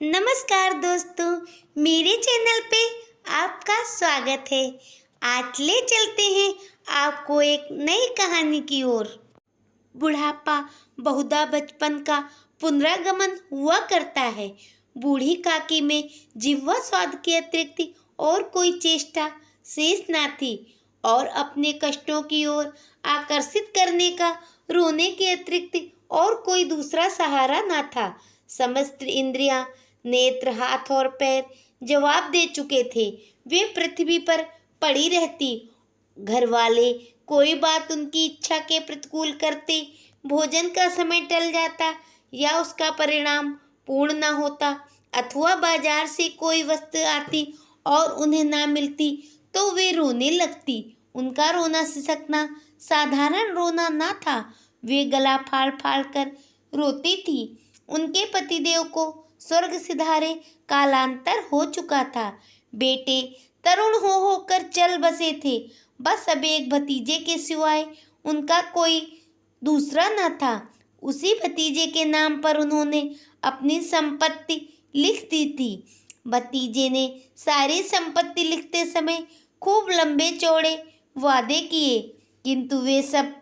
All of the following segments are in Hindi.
नमस्कार दोस्तों, मेरे चैनल पे आपका स्वागत है। आज ले चलते हैं आपको एक नई कहानी की ओर। बुढ़ापा बहुधा बचपन का पुनरागमन हुआ करता है। बूढ़ी काकी में जिह्वा स्वाद के अतिरिक्त और कोई चेष्टा शेष ना थी और अपने कष्टों की ओर आकर्षित करने का रोने के अतिरिक्त और कोई दूसरा सहारा ना था। समस्त इंद्रियां, नेत्र, हाथ और पैर जवाब दे चुके थे। वे पृथ्वी पर पड़ी रहती। घर वाले कोई बात उनकी इच्छा के प्रतिकूल करते, भोजन का समय टल जाता या उसका परिणाम पूर्ण न होता, अथवा बाजार से कोई वस्तु आती और उन्हें ना मिलती तो वे रोने लगती। उनका रोना सिसकना साधारण रोना ना था। वे गला फाड़ फाड़ कर रोती थी। उनके पतिदेव को स्वर्ग सिधारे कालांतर हो चुका था। बेटे तरुण हो होकर चल बसे थे। बस अब एक भतीजे के सिवाय उनका कोई दूसरा न था। उसी भतीजे के नाम पर उन्होंने अपनी संपत्ति लिख दी थी। भतीजे ने सारी संपत्ति लिखते समय खूब लंबे चौड़े वादे किए, किंतु वे सब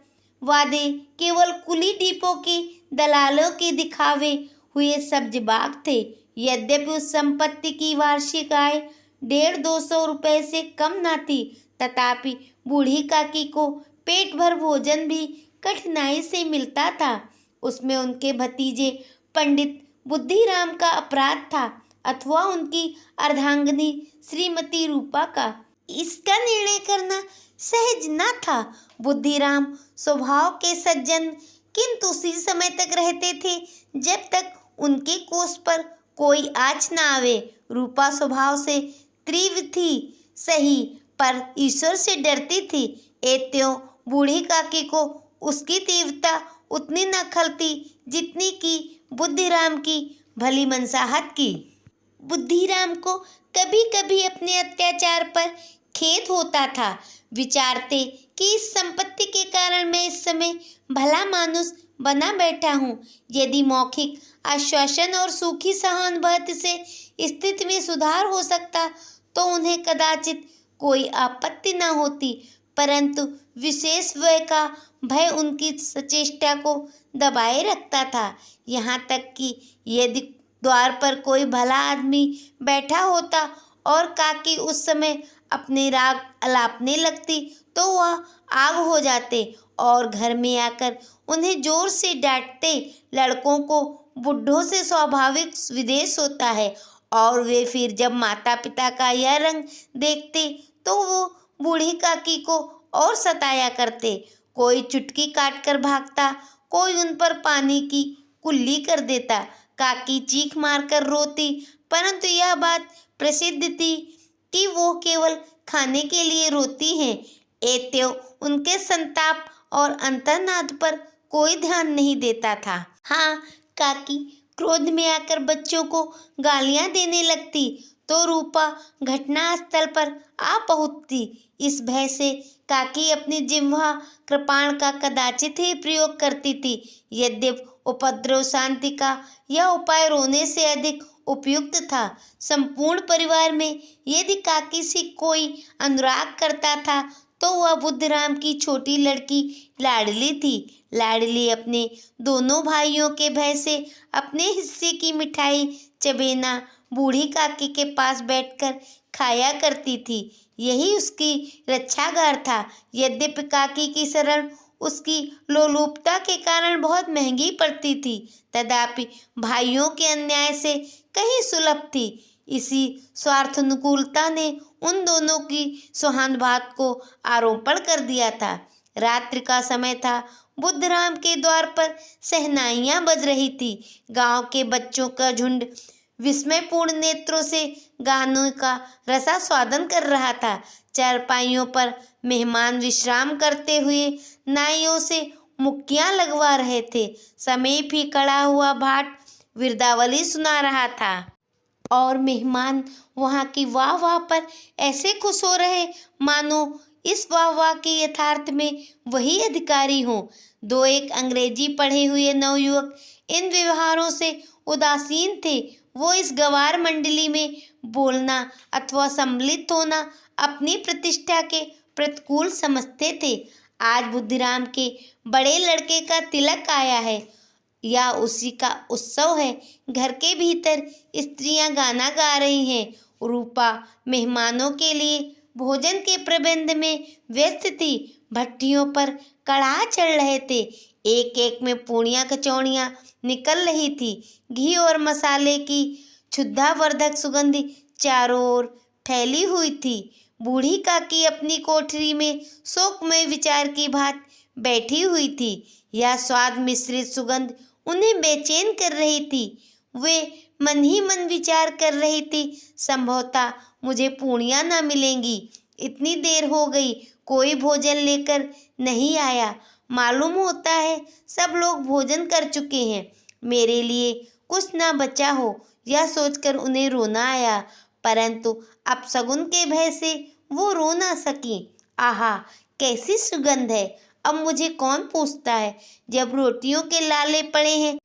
वादे केवल कुली डिपो के दलालों के दिखावे हुए सब्जबाग थे। यद्यपि उस संपत्ति की वार्षिक आय 150-200 रुपए से कम न थी, तथापि बूढ़ी काकी को पेट भर भोजन भी कठिनाई से मिलता था। उसमें उनके भतीजे पंडित बुद्धिराम का अपराध था अथवा उनकी अर्धांगिनी श्रीमती रूपा का। इसका निर्णय करना सहज न था। बुद्धिराम स्वभाव के सज्जन, किंतु उसी समय तक रहते थे जब तक उनके कोष पर कोई आँच न आवे। रूपा स्वभाव से तीव्र थी सही, पर ईश्वर से डरती थी। एत्यों बूढ़ी काकी को उसकी तीव्रता उतनी न खलती जितनी कि बुद्धिराम की भली मनसाहत की। बुद्धिराम को कभी कभी अपने अत्याचार पर खेद होता था। विचारते कि इस संपत्ति के कारण मैं इस समय भला मानुष बना बैठा हूँ। यदि मौखिक आश्वासन और सूखी सहानुभूति से स्थिति में सुधार हो सकता तो उन्हें कदाचित कोई आपत्ति न होती, परंतु विशेष व्यय का भय उनकी सचेष्टा को दबाए रखता था। यहाँ तक कि यदि द्वार पर कोई भला आदमी बैठा होता और काकी उस समय अपने राग अलापने लगती तो वह आग हो जाते और घर में आकर उन्हें जोर से डांटते। लड़कों को बुढ़ों से स्वाभाविक विद्वेष होता है और वे फिर जब माता पिता का यह रंग देखते तो वो बूढ़ी काकी को और सताया करते। कोई चुटकी काट कर भागता, कोई उन पर पानी की कुल्ली कर देता। काकी चीख मारकर रोती, परंतु यह बात प्रसिद्ध थी कि वो केवल खाने के लिए रोती हैं। एत्यों उनके संताप और अंतर्नाद पर कोई ध्यान नहीं देता था। हाँ, काकी क्रोध में आकर बच्चों को गालियां देने लगती तो रूपा घटनास्थल पर आ पहुंचती। इस भय से काकी अपनी जिह्वा कृपाण का कदाचित ही प्रयोग करती थी। यद्यपि उपद्रव शांति का यह उपाय रोने से अधिक उपयुक्त था। संपूर्ण परिवार में यदि काकी से कोई अनुराग करता था तो वह बुद्धिराम की छोटी लड़की लाडली थी। लाडली अपने दोनों भाइयों के भय से अपने हिस्से की मिठाई चबेना बूढ़ी काकी के पास बैठकर खाया करती थी। यही उसकी रक्षागार था। यद्यपि काकी की शरण उसकी लोलुपता के कारण बहुत महंगी पड़ती थी, तथापि भाइयों के अन्याय से कहीं सुलभ थी। इसी स्वार्थानुकूलता ने उन दोनों की सौहार्द को आरोपण कर दिया था। रात्रि का समय था। बुद्धराम के द्वार पर शहनाइयां बज रही थी। गांव के बच्चों का झुंड विस्मयपूर्ण नेत्रों से गानों का रसास्वादन कर रहा था। चारपाइयों पर मेहमान विश्राम करते हुए नाइयों से मुक्कियां लगवा रहे थे। समीप ही खड़ा हुआ भाट विरदावली सुना रहा था और मेहमान वहाँ की वाह वाह पर ऐसे खुश हो रहे मानो इस वाह वाह के यथार्थ में वही अधिकारी हों। दो एक अंग्रेजी पढ़े हुए नवयुवक इन व्यवहारों से उदासीन थे। वो इस गवार मंडली में बोलना अथवा सम्मिलित होना अपनी प्रतिष्ठा के प्रतिकूल समझते थे। आज बुद्धिराम के बड़े लड़के का तिलक आया है या उसी का उत्सव है। घर के भीतर स्त्रियां गाना गा रही हैं। रूपा मेहमानों के लिए भोजन के प्रबंध में व्यस्त थी। भट्टियों पर कड़ाह चढ़ रहे थे। एक एक में पूड़ियाँ कचौड़ियाँ निकल रही थी। घी और मसाले की क्षुधावर्धक सुगंध चारों ओर फैली हुई थी। बूढ़ी काकी अपनी कोठरी में शोकमय विचार की भांति बैठी हुई थी। यह स्वाद मिश्रित सुगंध उन्हें बेचैन कर रही थी। वे मन ही मन विचार कर रही थी, संभवतः मुझे पूड़ियाँ न मिलेंगी। इतनी देर हो गई, कोई भोजन लेकर नहीं आया। मालूम होता है सब लोग भोजन कर चुके हैं, मेरे लिए कुछ ना बचा हो, यह सोचकर उन्हें रोना आया। परंतु अपशगुन के भय से वो रो ना सकी। आहा, कैसी सुगंध है! अब मुझे कौन पूछता है? जब रोटियों के लाले पड़े हैं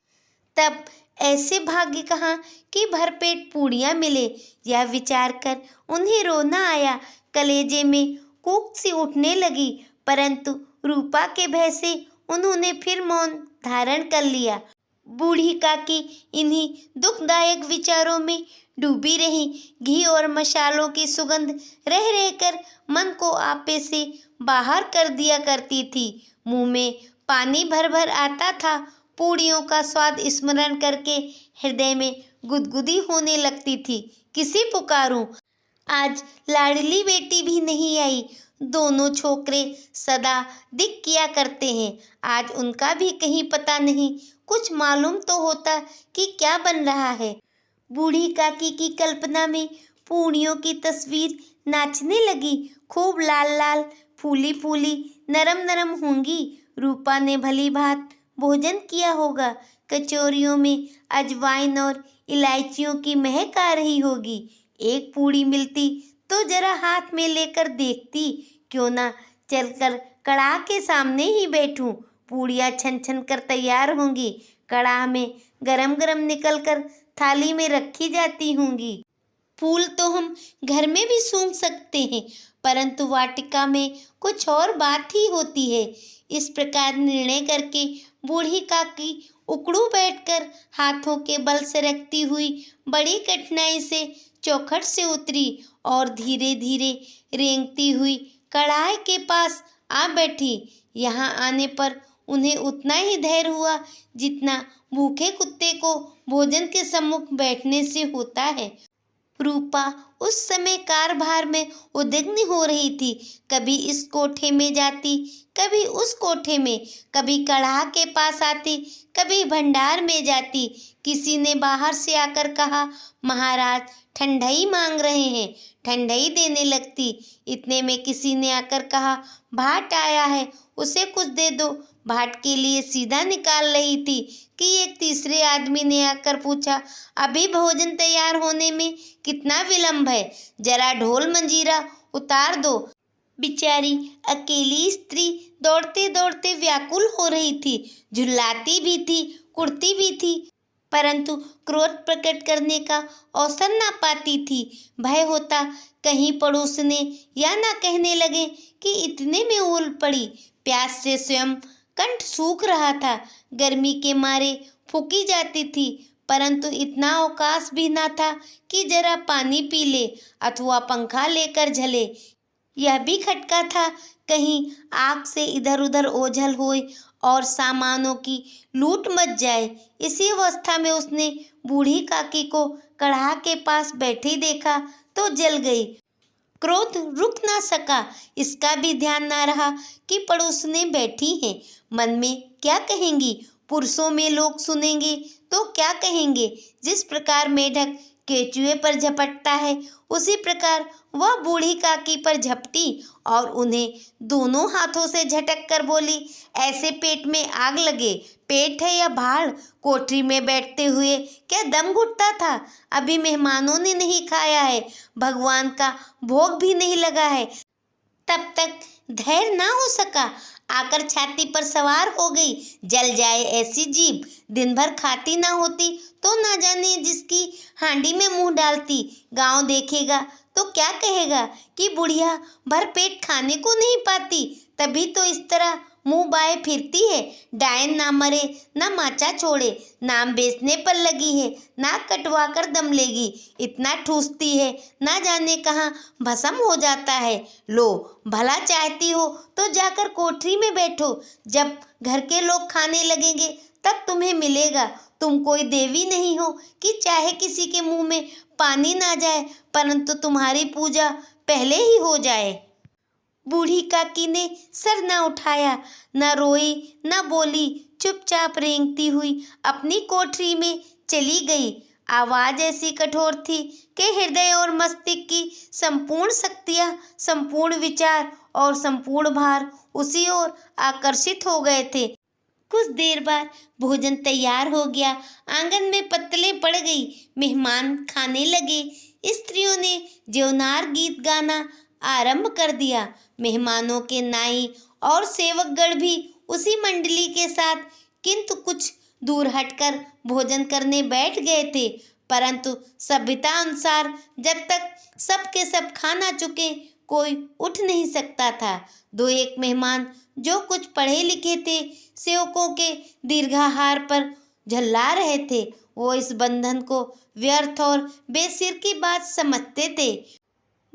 तब ऐसे भाग्य कहाँ कि भरपेट पूड़ियाँ मिले। यह विचार कर उन्हें रोना आया। कलेजे में कूक सी उठने लगी, परंतु रूपा के भय से उन्होंने फिर मौन धारण कर लिया। बूढ़ी काकी इन्हीं दुखदायक विचारों में डूबी रही। घी और मसालों की सुगंध रह रहकर मन को आपे से बाहर कर दिया करती थी। मुंह में पानी भर भर आता था। पूड़ियों का स्वाद स्मरण करके हृदय में गुदगुदी होने लगती थी। किसे पुकारूं? आज लाडली बेटी भी नहीं आई। दोनों छोकरे सदा दिक किया करते हैं, आज उनका भी कहीं पता नहीं। कुछ मालूम तो होता कि क्या बन रहा है। बूढ़ी काकी की कल्पना में पूड़ियों की तस्वीर नाचने लगी। खूब लाल लाल, फूली फूली, नरम नरम होंगी। रूपा ने भली भांति भोजन किया होगा। कचौरियों में अजवाइन और इलायचियों की महक आ रही होगी। एक पूड़ी मिलती तो जरा हाथ में लेकर देखती, क्यों ना चलकर कड़ाह के सामने ही बैठूं। पूड़ियाँ छन छन कर तैयार होंगी। कड़ाह में गरम गरम निकल कर थाली में रखी जाती होंगी। फूल तो हम घर में भी सूंघ सकते हैं, परंतु वाटिका में कुछ और बात ही होती है। इस प्रकार निर्णय करके बूढ़ी काकी उकड़ू बैठकर हाथों के बल सरकती हुई बड़ी कठिनाई से चौखट से उतरी और धीरे धीरे रेंगती हुई कढ़ाई के पास आ बैठी। यहाँ आने पर उन्हें उतना ही धैर्य हुआ जितना भूखे कुत्ते को भोजन के सम्मुख बैठने से होता है। रूपा उस समय कारभार में उद्विग्न हो रही थी। कभी इस कोठे में जाती, कभी उस कोठे में, कभी कढ़ाह के पास आती, कभी भंडार में जाती। किसी ने बाहर से आकर कहा, महाराज ठंडई मांग रहे हैं, ठंडई देने लगती। इतने में किसी ने आकर कहा, भाट आया है, उसे कुछ दे दो। भाट के लिए सीधा निकाल रही थी कि एक तीसरे आदमी ने आकर पूछा, अभी भोजन तैयार होने में कितना विलंब है? जरा ढोल मंजीरा उतार दो। बेचारी अकेली स्त्री दौड़ते दौड़ते व्याकुल हो रही थी, झुल्लाती भी थी, कुड़ती भी थी, परंतु क्रोध प्रकट करने का अवसर ना पाती थी। भय होता कहीं पड़ोसने या ना कहने लगे कि इतने में उल पड़ी। प्यास से स्वयं कंठ सूख रहा था, गर्मी के मारे फूकी जाती थी, परंतु इतना अवकाश भी ना था कि जरा पानी पी ले अथवा पंखा लेकर झले। यह भी खटका था कहीं आग से इधर उधर ओझल होए और सामानों की लूट मच जाए। इसी अवस्था में उसने बूढ़ी काकी को कढ़ाह के पास बैठी देखा तो जल गई। क्रोध रुक ना सका। इसका भी ध्यान ना रहा कि पड़ोसने बैठी हैं। मन में क्या कहेंगी? पुरुषों में लोग सुनेंगे तो क्या कहेंगे? जिस प्रकार मेढक केचुए पर झपटता है, उसी प्रकार वह बूढ़ी काकी पर झपटी और उन्हें दोनों हाथों से झटक कर बोली, ऐसे पेट में आग लगे। पेट है या भाड़? कोठरी में बैठते हुए क्या दम घुटता था? अभी मेहमानों ने नहीं खाया है, भगवान का भोग भी नहीं लगा है, तब तक धैर्य ना हो सका। आकर छाती पर सवार हो गई। जल जाए ऐसी जीभ, दिन भर खाती ना होती तो ना जाने जिसकी हांडी में मुंह डालती। गांव देखेगा तो क्या कहेगा कि बुढ़िया भर पेट खाने को नहीं पाती, तभी तो इस तरह मुंह बाए फिरती है। डायन ना मरे ना माचा छोड़े, नाम बेचने पर लगी है, नाक कटवा कर दम लेगी। इतना ठूसती है ना जाने कहाँ भस्म हो जाता है। लो, भला चाहती हो तो जाकर कोठरी में बैठो, जब घर के लोग खाने लगेंगे तब तुम्हें मिलेगा। तुम कोई देवी नहीं हो कि चाहे किसी के मुंह में पानी ना जाए, परंतु तुम्हारी पूजा पहले ही हो जाए। बूढ़ी काकी ने सर न उठाया, न रोई न बोली, चुपचाप रेंगती हुई अपनी कोठरी में चली गई। आवाज ऐसी कठोर थी कि हृदय और मस्तिष्क की संपूर्ण शक्तियाँ, संपूर्ण विचार और संपूर्ण भार उसी ओर आकर्षित हो गए थे। कुछ देर बाद भोजन तैयार हो गया। आंगन में पत्तलें पड़ गई, मेहमान खाने लगे। स्त्रियों ने जेवनार गीत गाना आरंभ कर दिया। मेहमानों के नाई और सेवकगण भी उसी मंडली के साथ किंतु कुछ दूर हटकर भोजन करने बैठ गए थे। परंतु सभ्यता अनुसार जब तक सब के सब खा ना चुके कोई उठ नहीं सकता था। दो एक मेहमान जो कुछ पढ़े लिखे थे, सेवकों के दीर्घाहार पर झल्ला रहे थे। वो इस बंधन को व्यर्थ और बेसिर की बात समझते थे।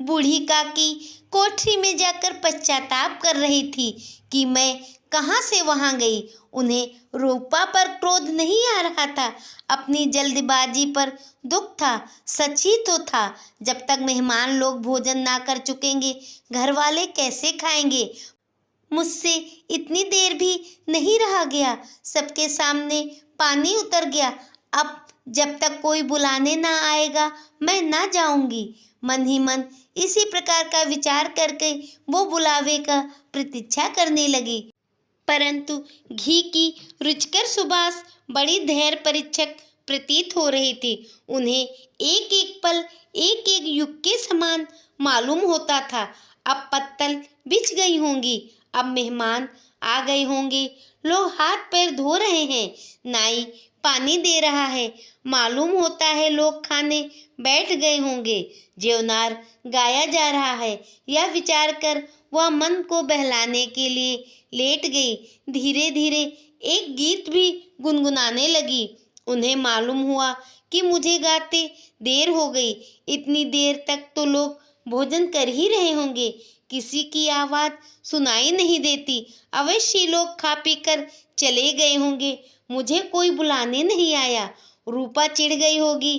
बूढ़ी काकी कोठरी में जाकर पश्चाताप कर रही थी कि मैं कहाँ से वहाँ गई। उन्हें रूपा पर क्रोध नहीं आ रहा था, अपनी जल्दबाजी पर दुख था। सच ही तो था, जब तक मेहमान लोग भोजन ना कर चुकेंगे घर वाले कैसे खाएंगे। मुझसे इतनी देर भी नहीं रहा गया, सबके सामने पानी उतर गया। अब जब तक कोई बुलाने ना आएगा मैं ना जाऊंगी। मन ही मन इसी प्रकार का विचार करके वो बुलावे का प्रतीक्षा करने लगी। परंतु घी की रुचिकर सुबास बड़ी धैर्य परीक्षक प्रतीत हो रही थी। उन्हें एक एक पल एक एक युग के समान मालूम होता था। अब पत्तल बिछ गई होंगी, अब मेहमान आ गए होंगे, लोग हाथ पैर धो रहे हैं, नाई पानी दे रहा है, मालूम होता है लोग खाने बैठ गए होंगे, जेवनार गाया जा रहा है। यह विचार कर वह मन को बहलाने के लिए लेट गई। धीरे धीरे एक गीत भी गुनगुनाने लगी। उन्हें मालूम हुआ कि मुझे गाते देर हो गई। इतनी देर तक तो लोग भोजन कर ही रहे होंगे, किसी की आवाज़ सुनाई नहीं देती। अवश्य लोग खा पी कर चले गए होंगे, मुझे कोई बुलाने नहीं आया। रूपा चिढ़ गई होगी,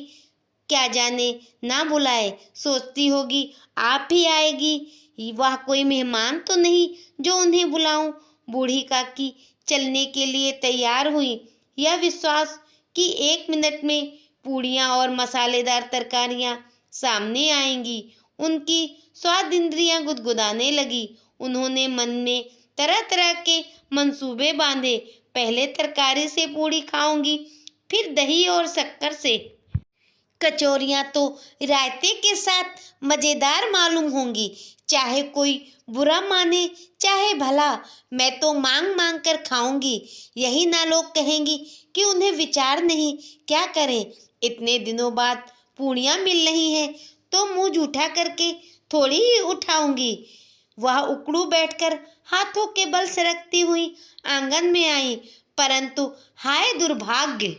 क्या जाने ना बुलाए, सोचती होगी आप ही आएगी, वह कोई मेहमान तो नहीं जो उन्हें बुलाऊं। बूढ़ी काकी चलने के लिए तैयार हुई, यह विश्वास कि 1 मिनट में पूड़ियाँ और मसालेदार तरकारियाँ सामने आएंगी। उनकी स्वाद इंद्रियाँ गुदगुदाने लगी। उन्होंने मन में तरह तरह के मंसूबे बांधे। पहले तरकारी से पूड़ी खाऊंगी, फिर दही और शक्कर से। कचौरियाँ तो रायते के साथ मज़ेदार मालूम होंगी। चाहे कोई बुरा माने चाहे भला, मैं तो मांग मांग कर खाऊंगी। यही ना लोग कहेंगी कि उन्हें विचार नहीं, क्या करें। इतने दिनों बाद पूड़ियाँ मिल रही हैं तो मुंह जूठा करके थोड़ी ही उठाऊंगी। वह उकड़ू बैठकर हाथों के बल सरकती हुई आंगन में आई। परंतु हाय दुर्भाग्य!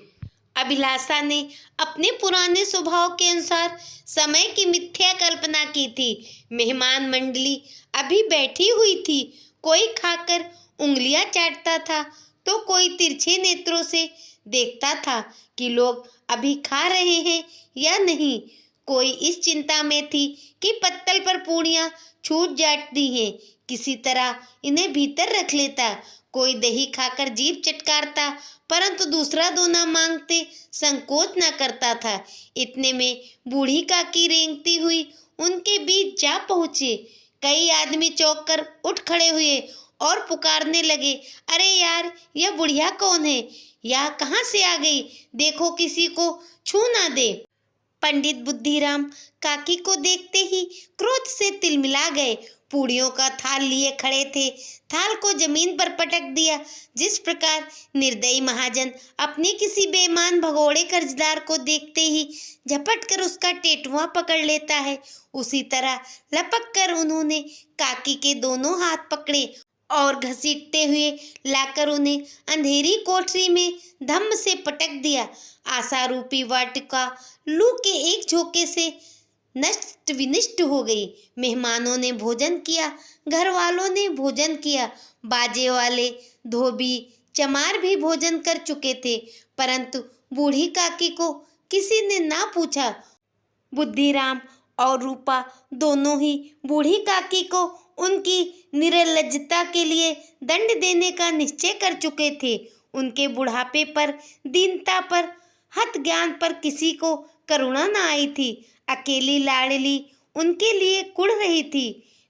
अभिलाषा ने अपने पुराने स्वभाव के अनुसार समय की मिथ्या कल्पना की थी। मेहमान मंडली अभी बैठी हुई थी। कोई खाकर उंगलियां चाटता था तो कोई तिरछे नेत्रों से देखता था कि लोग अभी खा रहे हैं या नहीं। कोई इस चिंता में थी कि पत्तल पर पूड़ियाँ छूट जाती हैं, किसी तरह इन्हें भीतर रख लेता। कोई दही खाकर जीभ चटकारता, परंतु दूसरा दोना मांगते संकोच न करता था। इतने में बूढ़ी काकी रेंगती हुई उनके बीच जा पहुँचे। कई आदमी चौंक कर उठ खड़े हुए और पुकारने लगे, अरे यार, यह बुढ़िया कौन है? यह कहाँ से आ गई? देखो किसी को छू ना दे। पंडित बुद्धिराम काकी को देखते ही क्रोध से तिलमिला गए। पूड़ियों का थाल लिए खड़े थे, थाल को जमीन पर पटक दिया। जिस प्रकार निर्दयी महाजन अपने किसी बेईमान भगोड़े कर्जदार को देखते ही झपट कर उसका टेटुआ पकड़ लेता है, उसी तरह लपक कर उन्होंने काकी के दोनों हाथ पकड़े और घसीटते हुए लाकर उन्हें अंधेरी कोठरी में धम्म से पटक दिया। आशारूपी वाटिका लू के एक झोंके से नष्ट विनष्ट हो गई। मेहमानों ने भोजन किया, घर वालों ने भोजन किया, बाजे वाले धोबी चमार भी भोजन कर चुके थे, परंतु बूढ़ी काकी को किसी ने ना पूछा। बुद्धिराम और रूपा दोनों ही बूढ़ी काकी को उनकी निर्लज्जता के लिए दंड देने का निश्चय कर चुके थे। उनके बुढ़ापे पर, दीनता पर, हत ज्ञान पर किसी को करुणा न आई थी। अकेली लाडली उनके लिए कुढ़ रही थी।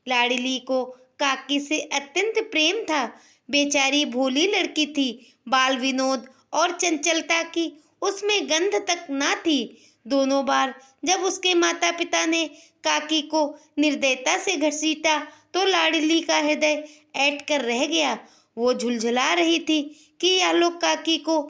लाडली को काकी से अत्यंत प्रेम था। बेचारी भोली लड़की थी, बाल विनोद और चंचलता की उसमें गंध तक ना थी। दोनों बार जब उसके माता पिता ने काकी को निर्दयता से घसीटा तो लाडली का हृदय ऐंठ कर रह गया। वो झुलझुला रही थी कि यह लोग काकी को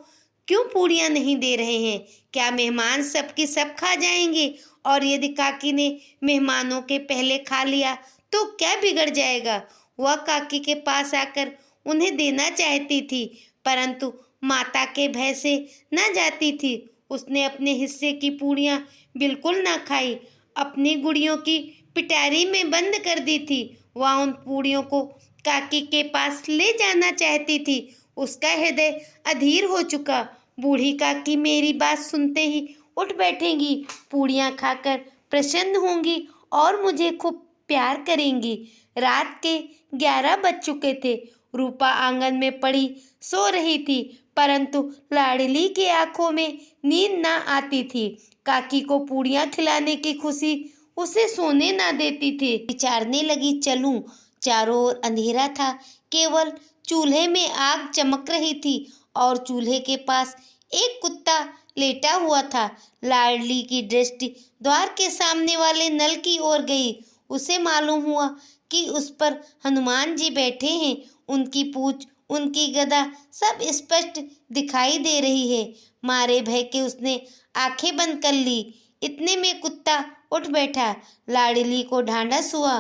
क्यों पूड़ियाँ नहीं दे रहे हैं। क्या मेहमान सबकी सब खा जाएंगे? और यदि काकी ने मेहमानों के पहले खा लिया तो क्या बिगड़ जाएगा? वह काकी के पास आकर उन्हें देना चाहती थी, परंतु माता के भय से न जाती थी। उसने अपने हिस्से की पूड़ियाँ बिल्कुल ना खाई, अपनी गुड़ियों की पिटारी में बंद कर दी थी। वह उन पूड़ियों को काकी के पास ले जाना चाहती थी। उसका हृदय अधीर हो चुका। बूढ़ी काकी मेरी बात सुनते ही उठ बैठेंगी, पूड़ियाँ खाकर प्रसन्न होंगी और मुझे खूब प्यार करेंगी। रात के 11 बज चुके थे। रूपा आंगन में पड़ी सो रही थी, परंतु लाडली की आंखों में नींद ना आती थी। काकी को पूड़ियाँ खिलाने की खुशी उसे सोने ना देती थी। विचारने लगी, चलूं। चारों ओर अंधेरा था, केवल चूल्हे में आग चमक रही थी और चूल्हे के पास एक कुत्ता लेटा हुआ था। लाडली की दृष्टि द्वार के सामने वाले नल की ओर गई। उसे मालूम हुआ कि उस पर हनुमान जी बैठे हैं। उनकी पूंछ, उनकी गदा सब स्पष्ट दिखाई दे रही है। मारे भय के उसने आंखें बंद कर ली। इतने में कुत्ता उठ बैठा। लाडली को ढांढस हुआ।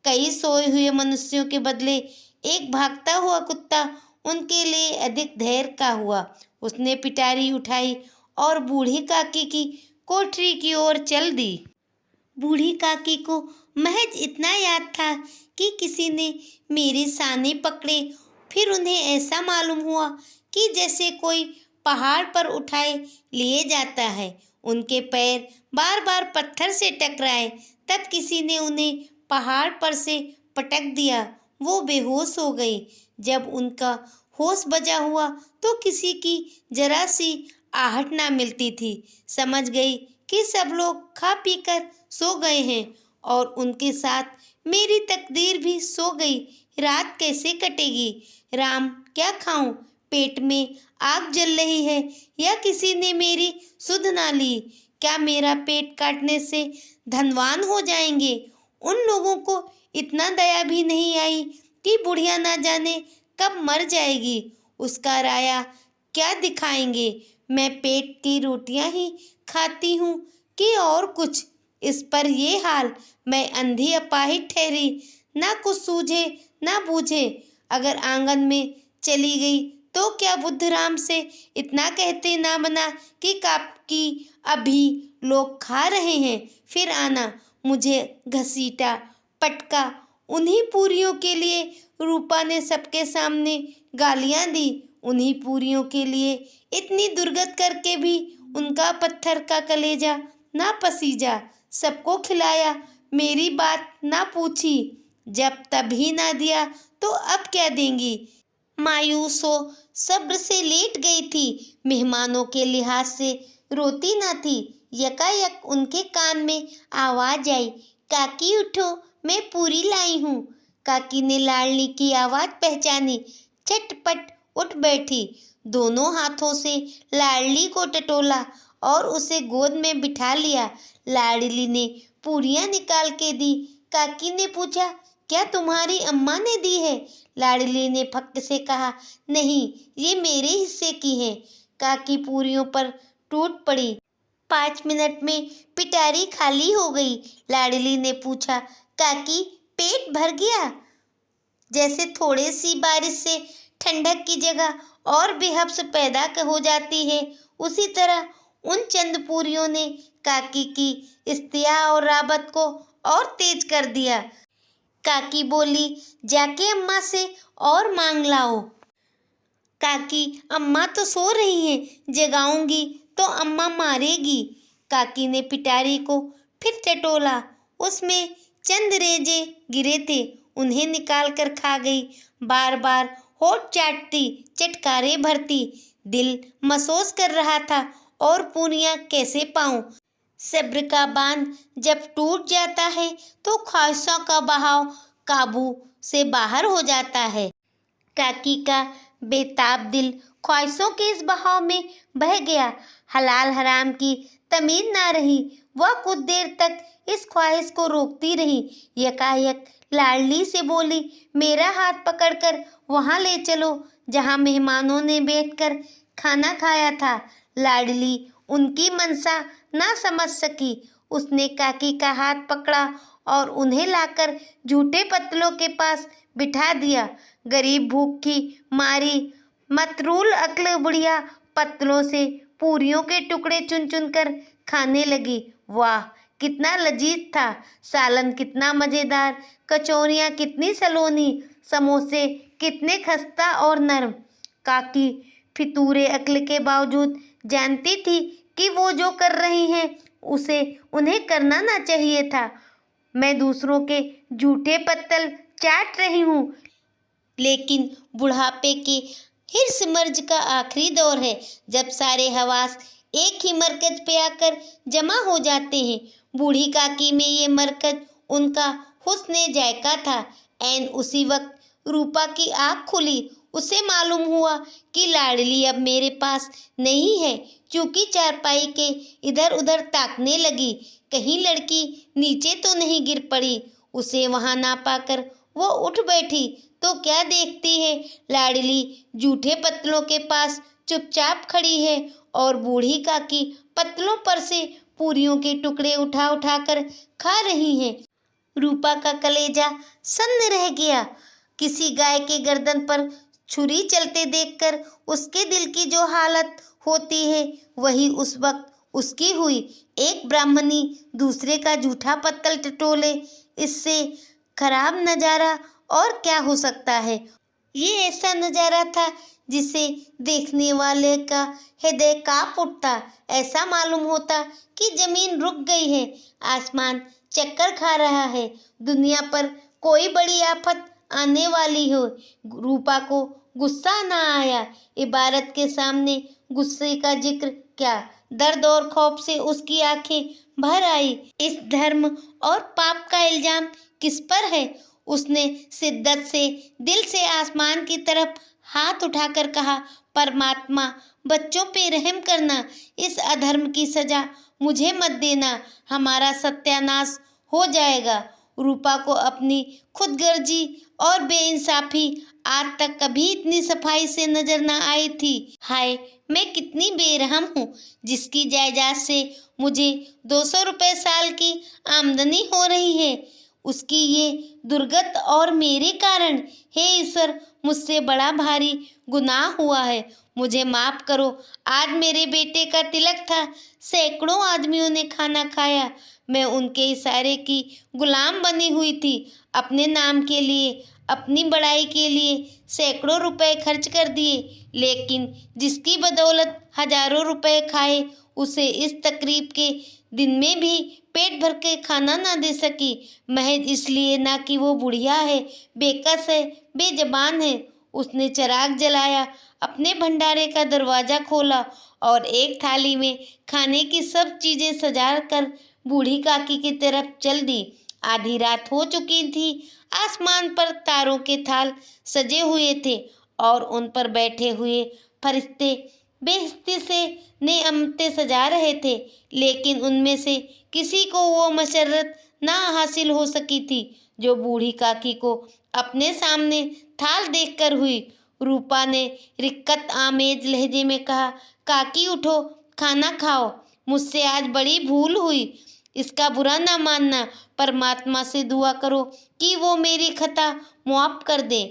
कई सोए हुए मनुष्यों के बदले एक भागता हुआ कुत्ता उनके लिए अधिक धैर्य का हुआ। उसने पिटारी उठाई और बूढ़ी काकी की कोठरी की ओर चल दी। बूढ़ी काकी को महज इतना याद था कि किसी ने मेरे साने पकड़े। फिर उन्हें ऐसा मालूम हुआ कि जैसे कोई पहाड़ पर उठाए लिए जाता है। उनके पैर बार बार पत्थर से टकराए, तब किसी ने उन्हें पहाड़ पर से पटक दिया। वो बेहोश हो गई। जब उनका होश बजा हुआ तो किसी की जरा सी आहट ना मिलती थी। समझ गई कि सब लोग खा पीकर सो गए हैं और उनके साथ मेरी तकदीर भी सो गई। रात कैसे कटेगी? राम, क्या खाऊं? पेट में आग जल रही है या किसी ने मेरी सुध ना ली? क्या मेरा पेट काटने से धनवान हो जाएंगे? उन लोगों को इतना दया भी नहीं आई कि बुढ़िया ना जाने कब मर जाएगी। उसका राया क्या दिखाएंगे? मैं पेट की रोटियां ही खाती हूँ कि और कुछ। इस पर ये हाल, मैं अंधी अपाहिज ठहरी, ना कुछ सूझे ना बूझे। अगर आंगन में चली गई तो क्या बुद्धराम से इतना कहते ना बना कि काकी अभी लोग खा रहे हैं, फिर आना। मुझे घसीटा, पटका। उन्हीं पूरियों के लिए रूपा ने सबके सामने गालियां दी। उन्हीं पूरियों के लिए इतनी दुर्गत करके भी उनका पत्थर का कलेजा ना पसीजा। सबको खिलाया, मेरी बात ना पूछी। जब तभी ना दिया तो अब क्या देंगी? मायूस हो सब्र से लेट गई थी। मेहमानों के लिहाज से रोती ना थी। यकायक उनके कान में आवाज आई, काकी उठो, मैं पूरी लाई हूँ। काकी ने लाडली की आवाज पहचानी, झटपट उठ बैठी। दोनों हाथों से लाडली को टटोला और उसे गोद में बिठा लिया। लाडली ने पूरियां निकाल के दी। काकी ने पूछा, क्या तुम्हारी अम्मा ने दी है? लाडली ने फक्क से कहा, नहीं, ये मेरे हिस्से की है। काकी पूरियों पर टूट पड़ी। 5 मिनट में पिटारी खाली हो गई। लाडली ने पूछा, काकी पेट भर गया? जैसे थोड़ी सी बारिश से ठंडक की जगह और बेहब्स पैदा हो जाती है, उसी तरह उन चंद पूरियों ने काकी की इस्तिया और राबत को और तेज कर दिया। काकी बोली, जाके अम्मा से और मांग लाओ। काकी, अम्मा तो सो रही हैं, जगाऊंगी तो अम्मा मारेगी। काकी ने पिटारी को फिर टटोला। उसमें चंद रेजे गिरे थे, उन्हें निकाल कर खा गई। बार बार होठ चाटती, चटकारे भरती। दिल महसूस कर रहा था और पूरियां कैसे पाऊं। सब्र का बांध जब टूट जाता है तो ख्वाहिशों का बहाव काबू से बाहर हो जाता है। काकी का बेताब दिल ख्वाहिशों के इस बहाव में बह गया। हलाल हराम की तमीज ना रही। वह कुछ देर तक इस ख्वाहिश को रोकती रही। यकायक लाडली से बोली, मेरा हाथ पकड़कर वहाँ ले चलो जहाँ मेहमानों ने बैठकर खाना खाया था। लाडली उनकी मनसा ना समझ सकी। उसने काकी का हाथ पकड़ा और उन्हें लाकर झूठे पत्तलों के पास बिठा दिया। गरीब भूख की मारी मतरूल अक्ल बुढ़िया पत्तलों से पूरियों के टुकड़े चुन चुन कर खाने लगी। वाह, कितना लजीज था! सालन कितना मज़ेदार, कचौरियाँ कितनी सलोनी, समोसे कितने खस्ता और नरम। काकी फितूरे अक्ल के बावजूद जानती थी कि वो जो कर रही हैं उसे उन्हें करना ना चाहिए था। मैं दूसरों के झूठे पत्तल चाट रही हूँ, लेकिन बुढ़ापे के हिर्स मर्ज का आखिरी दौर है, जब सारे हवास एक ही मरकज पे आकर जमा हो जाते हैं। बूढ़ी काकी में ये मरकज उनका हुस्ने जायका था। ऐन उसी वक्त रूपा की आँख खुली। उसे मालूम हुआ कि लाडली अब मेरे पास नहीं है। चूंकि चारपाई के इधर उधर ताकने लगी, कहीं लड़की नीचे तो नहीं गिर पड़ी। उसे वहां ना पाकर वो उठ बैठी तो क्या देखती है, लाडली झूठे पत्तलों के पास चुपचाप खड़ी है और बूढ़ी काकी पत्तलों पर से पूरियों के टुकड़े उठा उठा कर खा रही हैं। रूपा का कलेजा सन्न रह गया। किसी गाय के गर्दन पर छुरी चलते देखकर उसके दिल की जो हालत होती है, वही उस वक्त उसकी हुई। एक ब्राह्मणी दूसरे का झूठा पत्तल टटोले, इससे खराब नज़ारा और क्या हो सकता है। ये ऐसा नज़ारा था जिसे देखने वाले का हृदय कांप उठता। ऐसा मालूम होता कि जमीन रुक गई है, आसमान चक्कर खा रहा है, दुनिया पर कोई बड़ी आफत आने वाली हो। रूपा को गुस्सा ना आया। इबारत के सामने गुस्से का जिक्र क्या, दर्द और खौफ से उसकी आंखें भर आई। इस धर्म और पाप का इल्जाम किस पर है? उसने शिद्दत से दिल से आसमान की तरफ हाथ उठाकर कहा, परमात्मा, बच्चों पे रहम करना, इस अधर्म की सजा मुझे मत देना, हमारा सत्यानाश हो जाएगा। रूपा को अपनी खुदगर्जी और बेइंसाफी आज तक कभी इतनी सफाई से नजर न आई थी। हाय, मैं कितनी बेरहम हूँ, जिसकी जायदाद से मुझे 200 रुपये साल की आमदनी हो रही है, उसकी ये दुर्गत और मेरे कारण। हे ईश्वर, मुझसे बड़ा भारी गुनाह हुआ है, मुझे माफ़ करो। आज मेरे बेटे का तिलक था, सैकड़ों आदमियों ने खाना खाया, मैं उनके इशारे की गुलाम बनी हुई थी। अपने नाम के लिए, अपनी बड़ाई के लिए सैकड़ों रुपए खर्च कर दिए, लेकिन जिसकी बदौलत हजारों रुपए खाए, उसे इस तकरीब के दिन में भी पेट भर के खाना ना दे सकी, महज इसलिए ना कि वो बुढ़िया है, बेकस है, बेजबान है। उसने चिराग जलाया, अपने भंडारे का दरवाज़ा खोला और एक थाली में खाने की सब चीज़ें सजा कर बूढ़ी काकी की तरफ चल दी। आधी रात हो चुकी थी। आसमान पर तारों के थाल सजे हुए थे और उन पर बैठे हुए फरिश्ते बेइज्जती से नेअमतें सजा रहे थे, लेकिन उनमें से किसी को वो मसर्रत ना हासिल हो सकी थी जो बूढ़ी काकी को अपने सामने थाल देखकर हुई। रूपा ने रिक्कत आमेज लहजे में कहा, काकी उठो, खाना खाओ, मुझसे आज बड़ी भूल हुई। इसका बुरा ना मानना, परमात्मा से दुआ करो कि वो मेरी खता मुआफ कर दे।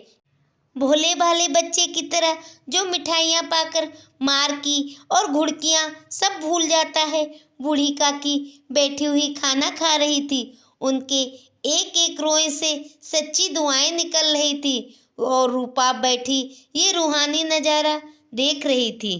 भोले भाले बच्चे की तरह जो मिठाइयाँ पाकर मार की और घुड़कियाँ सब भूल जाता है। बूढ़ी काकी बैठी हुई खाना खा रही थी। उनके एक एक रोए से सच्ची दुआएं निकल रही थी और रूपा बैठी ये रूहानी नज़ारा देख रही थी।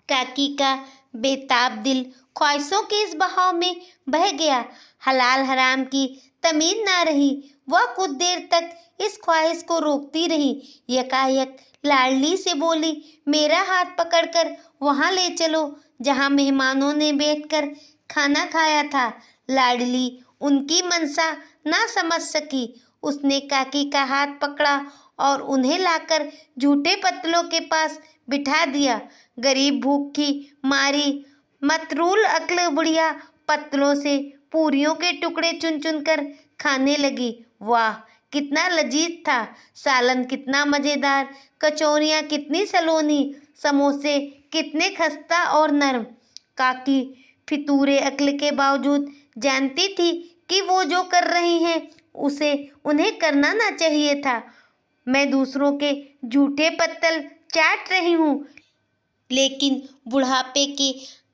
काकी का बेताब दिल ख्वाहिशों के इस बहाव में बह गया। हलाल हराम की तमीज ना रही। वह कुछ देर तक इस ख्वाहिश को रोकती रही। यकायक लाडली से बोली, मेरा हाथ पकड़कर वहाँ ले चलो जहाँ मेहमानों ने बैठकर खाना खाया था। लाडली उनकी मनसा ना समझ सकी। उसने काकी का हाथ पकड़ा और उन्हें लाकर झूठे पत्तलों के पास बिठा दिया। गरीब भूख की मारी मतरूल अक्ल बुढ़िया पत्तलों से पूरियों के टुकड़े चुन चुन कर खाने लगी। वाह, कितना लजीज था! सालन कितना मज़ेदार, कचौरियाँ कितनी सलोनी, समोसे कितने खस्ता और नरम। काकी फितूरे अक्ल के बावजूद जानती थी कि वो जो कर रही हैं उसे उन्हें करना ना चाहिए था। मैं दूसरों के झूठे पत्तल चाट रही हूँ, लेकिन बुढ़ापे के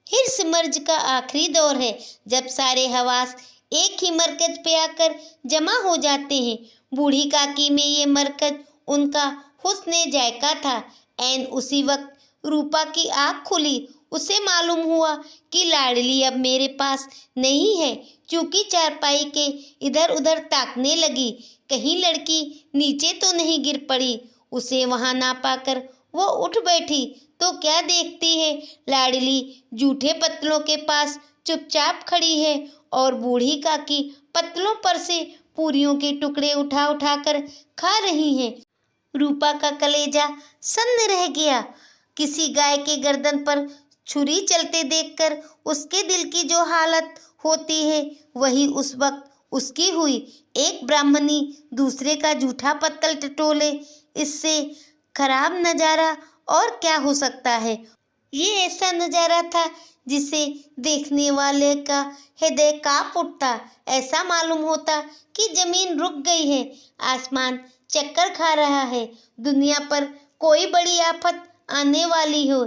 हिर्स मर्ज का आखिरी दौर है जब सारे हवास एक ही मरकज पे आकर जमा हो जाते हैं। बूढ़ी काकी में ये मरकज उनका हुस्न जायका था। ऐन उसी वक्त रूपा की आँख खुली। उसे मालूम हुआ कि लाडली अब मेरे पास नहीं है। चूंकि चारपाई के इधर उधर ताकने लगी, कहीं लड़की नीचे तो नहीं गिर पड़ी। उसे वहां ना पाकर वो उठ बैठी तो क्या देखती है, लाडली झूठे पत्तलों के पास चुपचाप खड़ी है और बूढ़ी काकी पत्तलों पर से पूरियों के टुकड़े उठा उठा कर खा रही हैं। रूपा का कलेजा सन्न रह गया। किसी गाय के गर्दन पर छुरी चलते देखकर उसके दिल की जो हालत होती है वही उस वक्त उसकी हुई। एक ब्राह्मणी दूसरे का झूठा पत्तल टटोले, इससे खराब नज़ारा और क्या हो सकता है। ये ऐसा नज़ारा था जिसे देखने वाले का हृदय कांप उठता। ऐसा मालूम होता कि जमीन रुक गई है, आसमान चक्कर खा रहा है, दुनिया पर कोई बड़ी आफत आने वाली हो।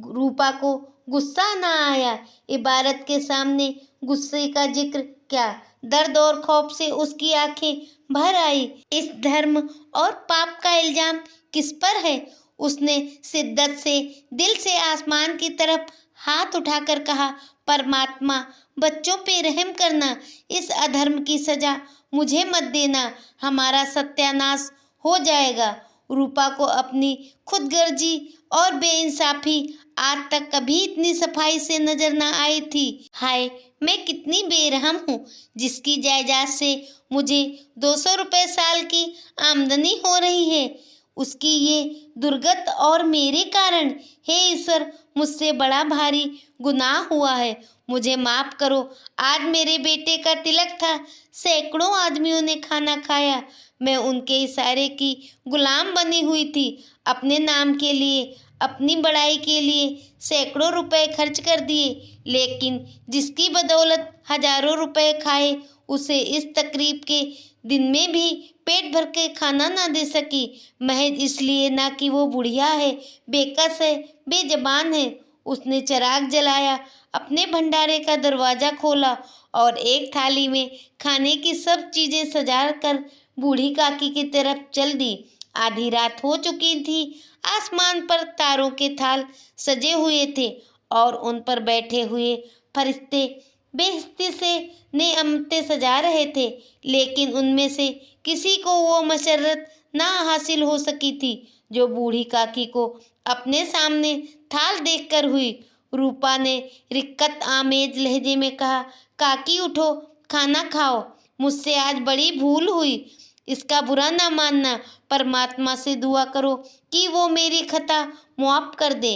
रूपा को गुस्सा ना आया। इबारत के सामने गुस्से का जिक्र क्या, दर्द और खौफ से उसकी आंखें भर आई। इस धर्म और पाप का इल्जाम किस पर है? उसने शिद्दत से दिल से आसमान की तरफ हाथ उठाकर कहा, परमात्मा, बच्चों पे रहम करना, इस अधर्म की सजा मुझे मत देना, हमारा सत्यानाश हो जाएगा। रूपा को अपनी खुदगर्जी और बेइंसाफी आज तक कभी इतनी सफाई से नजर न आई थी। हाय, मैं कितनी बेरहम हूँ, जिसकी जायदाद से मुझे 200 रुपए साल की आमदनी हो रही है, उसकी ये दुर्गत और मेरे कारण। हे ईश्वर, मुझसे बड़ा भारी गुनाह हुआ है, मुझे माफ़ करो। आज मेरे बेटे का तिलक था, सैकड़ों आदमियों ने खाना खाया, मैं उनके इशारे की गुलाम बनी हुई थी। अपने नाम के लिए, अपनी बड़ाई के लिए सैकड़ों रुपए खर्च कर दिए, लेकिन जिसकी बदौलत हजारों रुपए खाए, उसे इस तकरीब के दिन में भी पेट भर के खाना ना दे सकी, महज इसलिए ना कि वो बुढ़िया है, बेकस है, बेजबान है। उसने चिराग जलाया, अपने भंडारे का दरवाज़ा खोला और एक थाली में खाने की सब चीज़ें सजा कर बूढ़ी काकी की तरफ चल दी। आधी रात हो चुकी थी। आसमान पर तारों के थाल सजे हुए थे और उन पर बैठे हुए फरिश्ते बेइज्जती से नेअमतें सजा रहे थे, लेकिन उनमें से किसी को वो मसरत ना हासिल हो सकी थी जो बूढ़ी काकी को अपने सामने थाल देखकर हुई। रूपा ने रिक्कत आमेज लहजे में कहा, काकी उठो, खाना खाओ, मुझसे आज बड़ी भूल हुई। इसका बुरा ना मानना, परमात्मा से दुआ करो कि वो मेरी खता मुआफ कर दे।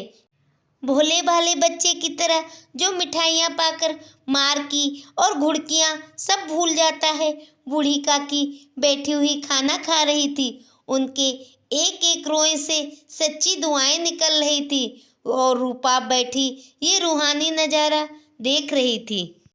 भोले भाले बच्चे की तरह जो मिठाइयाँ पाकर मार की और घुड़कियाँ सब भूल जाता है। बूढ़ी काकी बैठी हुई खाना खा रही थी। उनके एक एक रोए से सच्ची दुआएं निकल रही थी और रूपा बैठी ये रूहानी नज़ारा देख रही थी।